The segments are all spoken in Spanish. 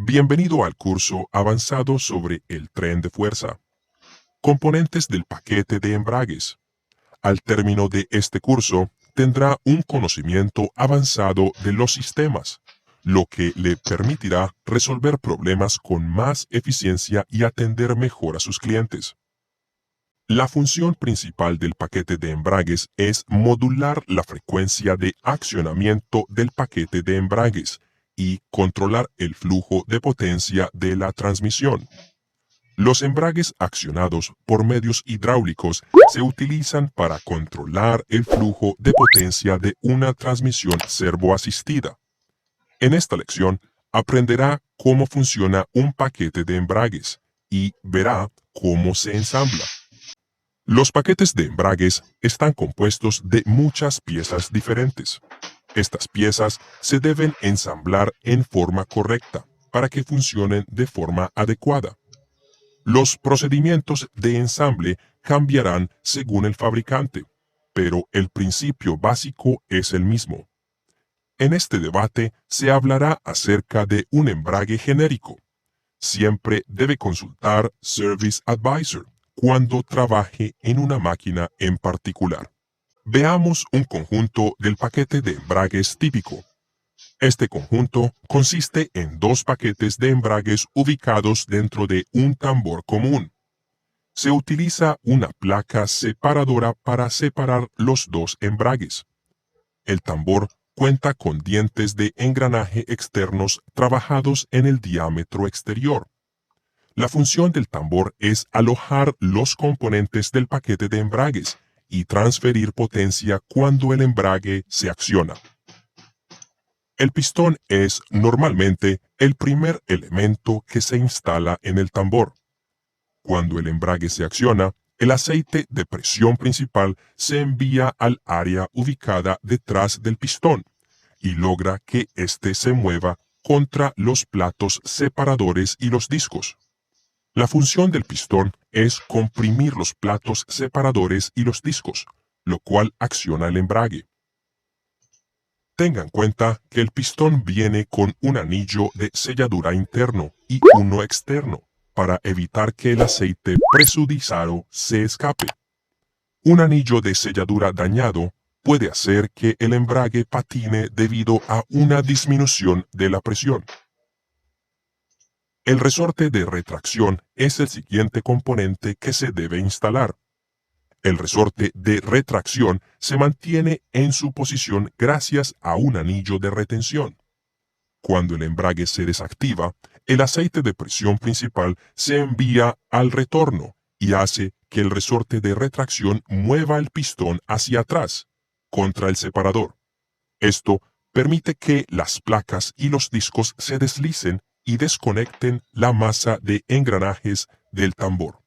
Bienvenido al curso avanzado sobre el tren de fuerza. Componentes del paquete de embragues. Al término de este curso, tendrá un conocimiento avanzado de los sistemas, lo que le permitirá resolver problemas con más eficiencia y atender mejor a sus clientes. La función principal del paquete de embragues es modular la frecuencia de accionamiento del paquete de embragues y controlar el flujo de potencia de la transmisión. Los embragues accionados por medios hidráulicos se utilizan para controlar el flujo de potencia de una transmisión servoasistida. En esta lección aprenderá cómo funciona un paquete de embragues y verá cómo se ensambla. Los paquetes de embragues están compuestos de muchas piezas diferentes. Estas piezas se deben ensamblar en forma correcta para que funcionen de forma adecuada. Los procedimientos de ensamble cambiarán según el fabricante, pero el principio básico es el mismo. En este debate se hablará acerca de un embrague genérico. Siempre debe consultar Service Advisor cuando trabaje en una máquina en particular. Veamos un conjunto del paquete de embragues típico. Este conjunto consiste en dos paquetes de embragues ubicados dentro de un tambor común. Se utiliza una placa separadora para separar los dos embragues. El tambor cuenta con dientes de engranaje externos trabajados en el diámetro exterior. La función del tambor es alojar los componentes del paquete de embragues y transferir potencia cuando el embrague se acciona. El pistón es normalmente el primer elemento que se instala en el tambor. Cuando el embrague se acciona, el aceite de presión principal se envía al área ubicada detrás del pistón y logra que éste se mueva contra los platos separadores y los discos. La función del pistón es comprimir los platos separadores y los discos, lo cual acciona el embrague. Tenga en cuenta que el pistón viene con un anillo de selladura interno y uno externo, para evitar que el aceite presudizado se escape. Un anillo de selladura dañado puede hacer que el embrague patine debido a una disminución de la presión. El resorte de retracción es el siguiente componente que se debe instalar. El resorte de retracción se mantiene en su posición gracias a un anillo de retención. Cuando el embrague se desactiva, el aceite de presión principal se envía al retorno y hace que el resorte de retracción mueva el pistón hacia atrás, contra el separador. Esto permite que las placas y los discos se deslicen y desconecten la masa de engranajes del tambor.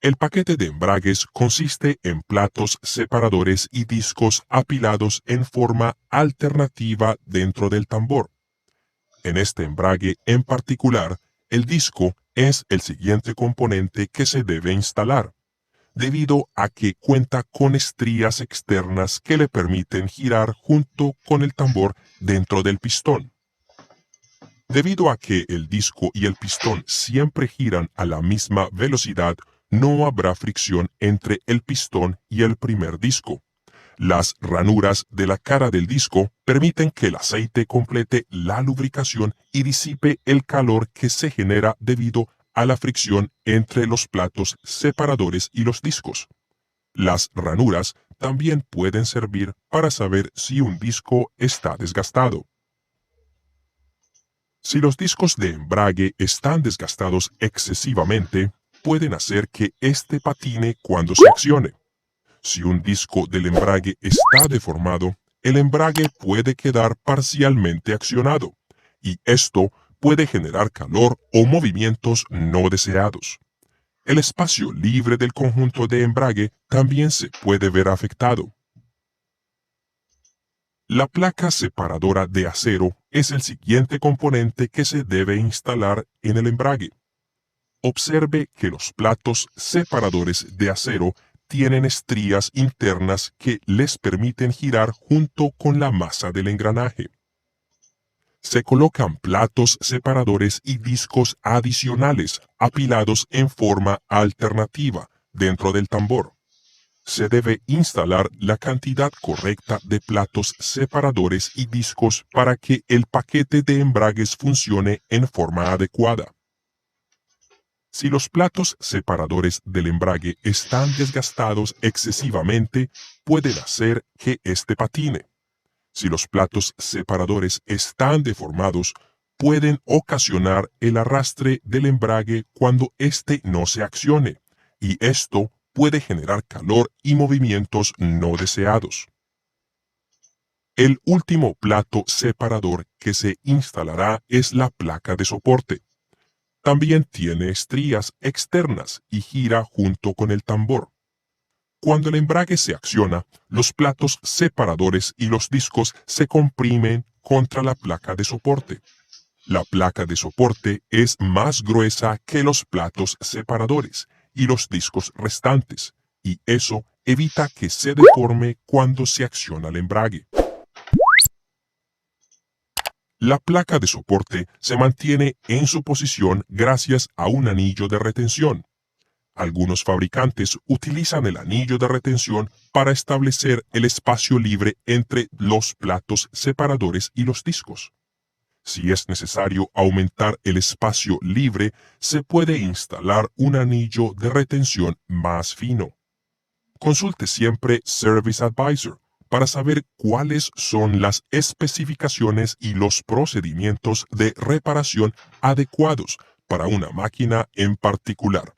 El paquete de embragues consiste en platos separadores y discos apilados en forma alternativa dentro del tambor. En este embrague en particular, el disco es el siguiente componente que se debe instalar, debido a que cuenta con estrías externas que le permiten girar junto con el tambor dentro del pistón. Debido a que el disco y el pistón siempre giran a la misma velocidad, no habrá fricción entre el pistón y el primer disco. Las ranuras de la cara del disco permiten que el aceite complete la lubricación y disipe el calor que se genera debido a la fricción entre los platos separadores y los discos. Las ranuras también pueden servir para saber si un disco está desgastado. Si los discos de embrague están desgastados excesivamente, pueden hacer que éste patine cuando se accione. Si un disco del embrague está deformado, el embrague puede quedar parcialmente accionado, y esto puede generar calor o movimientos no deseados. El espacio libre del conjunto de embrague también se puede ver afectado. La placa separadora de acero es el siguiente componente que se debe instalar en el embrague. Observe que los platos separadores de acero tienen estrías internas que les permiten girar junto con la masa del engranaje. Se colocan platos separadores y discos adicionales apilados en forma alternativa dentro del tambor. Se debe instalar la cantidad correcta de platos separadores y discos para que el paquete de embragues funcione en forma adecuada. Si los platos separadores del embrague están desgastados excesivamente, pueden hacer que éste patine. Si los platos separadores están deformados, pueden ocasionar el arrastre del embrague cuando éste no se accione, y esto puede generar calor y movimientos no deseados. El último plato separador que se instalará es la placa de soporte. También tiene estrías externas y gira junto con el tambor. Cuando el embrague se acciona, los platos separadores y los discos se comprimen contra la placa de soporte. La placa de soporte es más gruesa que los platos separadores y los discos restantes, y eso evita que se deforme cuando se acciona el embrague. La placa de soporte se mantiene en su posición gracias a un anillo de retención. Algunos fabricantes utilizan el anillo de retención para establecer el espacio libre entre los platos separadores y los discos. Si es necesario aumentar el espacio libre, se puede instalar un anillo de retención más fino. Consulte siempre Service Advisor para saber cuáles son las especificaciones y los procedimientos de reparación adecuados para una máquina en particular.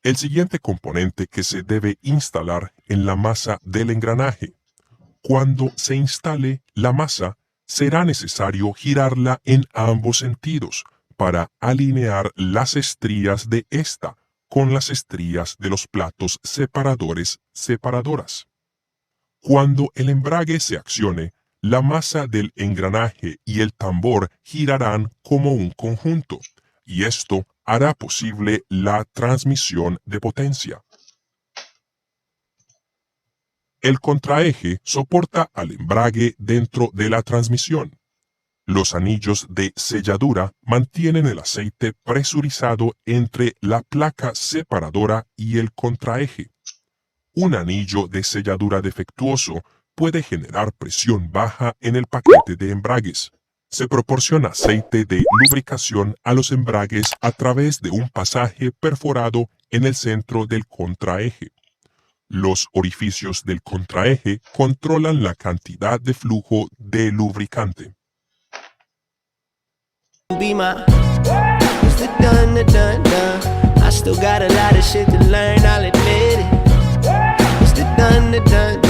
El siguiente componente que se debe instalar en la masa del engranaje. Cuando se instale la masa, será necesario girarla en ambos sentidos para alinear las estrías de esta con las estrías de los platos separadoras. Cuando el embrague se accione, la masa del engranaje y el tambor girarán como un conjunto, y esto hará posible la transmisión de potencia. El contraeje soporta al embrague dentro de la transmisión. Los anillos de selladura mantienen el aceite presurizado entre la placa separadora y el contraeje. Un anillo de selladura defectuoso puede generar presión baja en el paquete de embragues. Se proporciona aceite de lubricación a los embragues a través de un pasaje perforado en el centro del contraeje. Los orificios del contraeje controlan la cantidad de flujo de lubricante. Be my it's the done. I still got a lot of shit to learn, I'll admit it. It's the done.